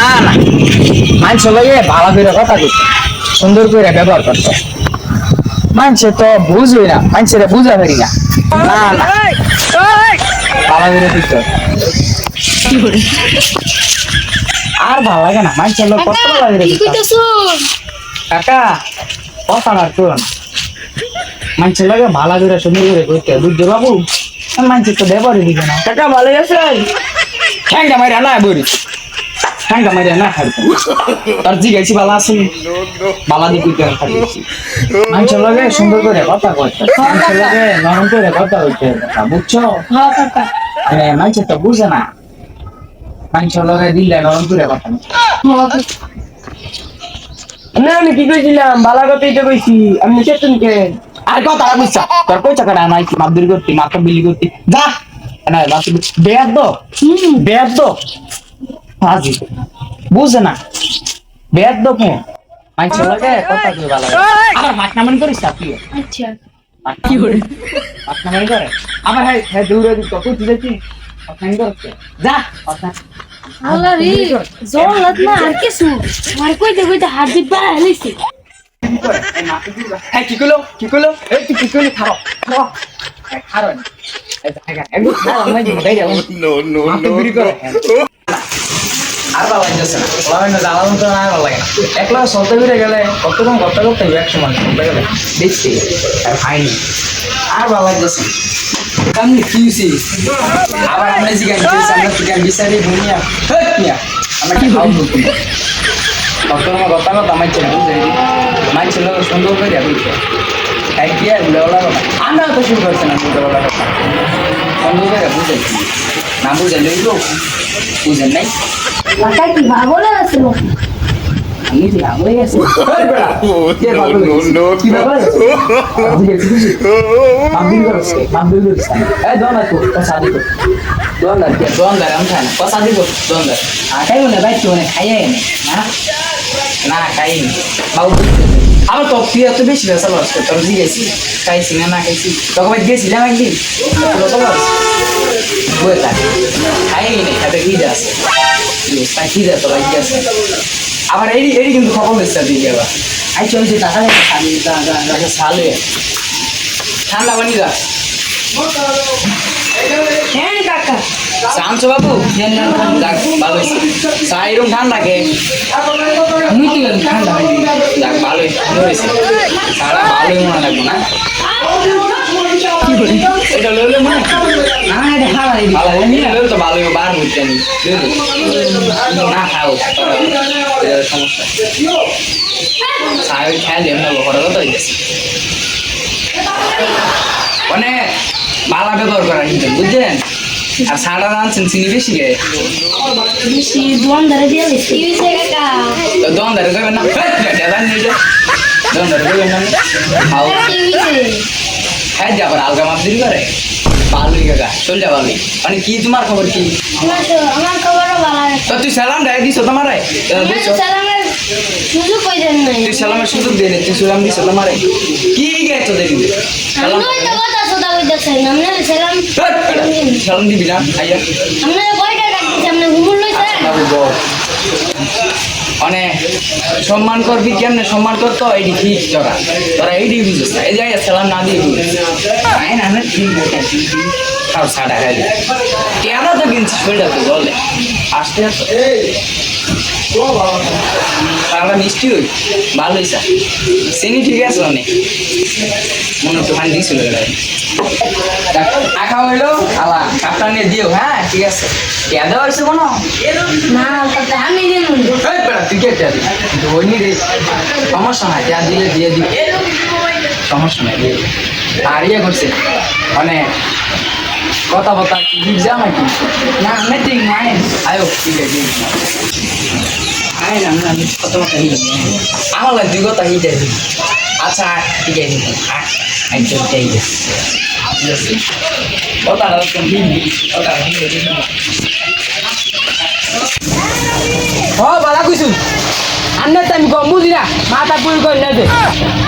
না না, মানুষ লাগে ভালো করে কথা কইতো, সুন্দর করে ব্যবহার করতো। মানুষে তো বুঝবই না, মানুষের বুঝা পারি না। না না, ভালো করে দিত আর ভালো লাগে না, মানুষের লোক কত ভালো করে দিত। কাকা কথা না তো মানুষের লাগে ভালো করে সুন্দর করে কইতে বুঝতে বাবু, মানুষের তো ব্যবহারই দিবে না। কাকা ভালো আছেন? ঠ্যাংটা মাইরা না বলি, ঠ্যাংটা মাইরা না খাইতে তার জিগাইছি ভালো আছেন, ভালো দিকে খাইছি। মানুষের লাগে সুন্দর করে কথা কইতে, মানুষের লাগে নরম করে কথা কইতে, বুঝছো? মানে মানুষের তো বুঝে না, মানুষের লাগে দিলে নরম করে কথা না আমি কি কইছিলাম বালা কথাই তো কইছি আমি চেতনকে আর কথা বুঝছা তোর পয়সা কাটা নাই মাপ দূর করতি মাত্র বিলি করতি যা না বেয়াদ দো বেয়াদ দো হাজি বুঝে না বেয়াদ দো কে মানুষের লাগে কথা কই ভালো আবার মাছ নামান করিস তুই। আচ্ছা কি করে মাছ নামান করে আবার হ্যাঁ হ্যাঁ দূরে দিত কই দিছি কথা নাই করতে যা কথা আল্লাহ রে জোর লাগ না আর কিছু আর কইতে কইতে হাত দিত বা হইছে। হ্যাঁ কি কইলো এই তুই কি কইলি খাও খাও খাও একদম খাও না যে দেই যাও No. আর ভালো লাগছে না ওলা না জ্বালানো তো না ভালো লাগে না একলা চলতে ফিরে গেলে কতক্ষণ করতে করতে এক সময় চলতে গেলে দেখছি আর খাইনি আর ভালো লাগছে কেমনি কিউসি আবার আমরা জিগান দিয়েছি আমরা চিকেন বিচারি ভুনিয়া মিয়া আমরা কি খাও বলতে ডক্টর আমার কথা কথা আমার ছেলে বুঝে আমার ছেলে সুন্দর করে যাবে খাই দিয়ে বুঝাওয়ালা কথা আমরা তো শুরু করছে না বুঝাওয়ালা কথা সুন্দর করে বুঝাইছি না বুঝাইলেই তো বুঝেন নাই মাথা কি ভাবলে আছে আমি যে আগে গেছি No. কি ব্যাপার মামদির করছে এই দোনা তো কথা দিব দোনদার আমি খাই না কথা দিব দোনদার আর খাই না ভাই তুই খাইয়ে না না খাই বাবু আমার তো প্রিয় তো বেশি বেসা লস তোর জিগেছি খাইছি না খাইছি তোকে ভাই গেছিলাম একদিন বুঝলা খাই নেই খাতে কি যাস তা কি যা তোরা কি আছে আবার এই কিন্তু খবর দিচ্ছে দিকে আবার আই চলছে টাকা খালি সালে ঠান্ডা পানি যা হ্যাঁ কাকা শামসু বাবু যাক ভালো হয়েছে চা এরকম ঠান্ডা কে আমি কি ঠান্ডা হয়নি যাক ভালো হয়েছে চাটা ভালোই মনে লাগবে না এটা লইলে মনে না এটা হারাই ভালো নিয়ে লইলে তো ভালোই বার হচ্ছে আমি না খাও সমস্যা চাই খেয়াল এমন ঘরে কথা হয়েছে মানে বালা ব্যবহার করা কিন্তু বুঝছেন আর সাড়া আনছেন চিনি বেশি গে বেশি দোয়ান ধরে দিয়ে দিছি কি হইছে কাকা দোয়ান ধরে যাবেন না দেবেন নিয়ে যা দোয়ান ধরে যাবেন না খাও কি হইছে হ্যাঁ যাবার আলগা মাপ দিন করে ভালোই কাকা চল যা ভালোই মানে কি তোমার খবর কি আমার খবরও ভালো তো তুই সালাম দেয় দিছ তোমারে সালামের সুযোগ কই দেন নাই তুই সালামের সুযোগ দিয়ে তুই সালাম দিছ তোমারে কি গেছো দেখি সালাম আমি তো কথা সদা কইতাছেন আপনি সালাম সালাম দিবি না আইয়া আপনি কয়টা ডাকতেছেন আপনি ঘুমুল লইছেন মানে সম্মান করবি কেমনে সম্মান করতো এইটি ঠিক তোরা তোরা এইটি বুঝিস এই যে সালাম না দিয়ে তাই না না ঠিক খাও সাড়া খাই কেন তো কিনছিস শরীরটা তো বলে আসতে আসতে তারা মিষ্টি হই ভালো হয়েছে চিনি ঠিক আছে অনেক মনে হচ্ছে পানি দিয়েছিল টাকা হইলো খাওয়া কাপটা নিয়ে দিও হ্যাঁ ঠিক আছে কে দেওয়া হয়েছে কোনো না কাকা আমি দেন তুই কে ধরনি রে সমস্যা নাই যা দিলে দিয়ে দিবি সমস্যা নাই আর ইয়ে করছে মানে কথা বতা কি যা নাকি না মিটিং নাই আয়ো ঠিক আছে আয় না আমি কথা বতা আমার লাগে দুই কথা হিটে আচ্ছা ঠিক আছে একদম ঠিক আছে কথা কথা ও বালা কইছু আন্না টাইম গম বুঝি না মাথা পুরি কই না দে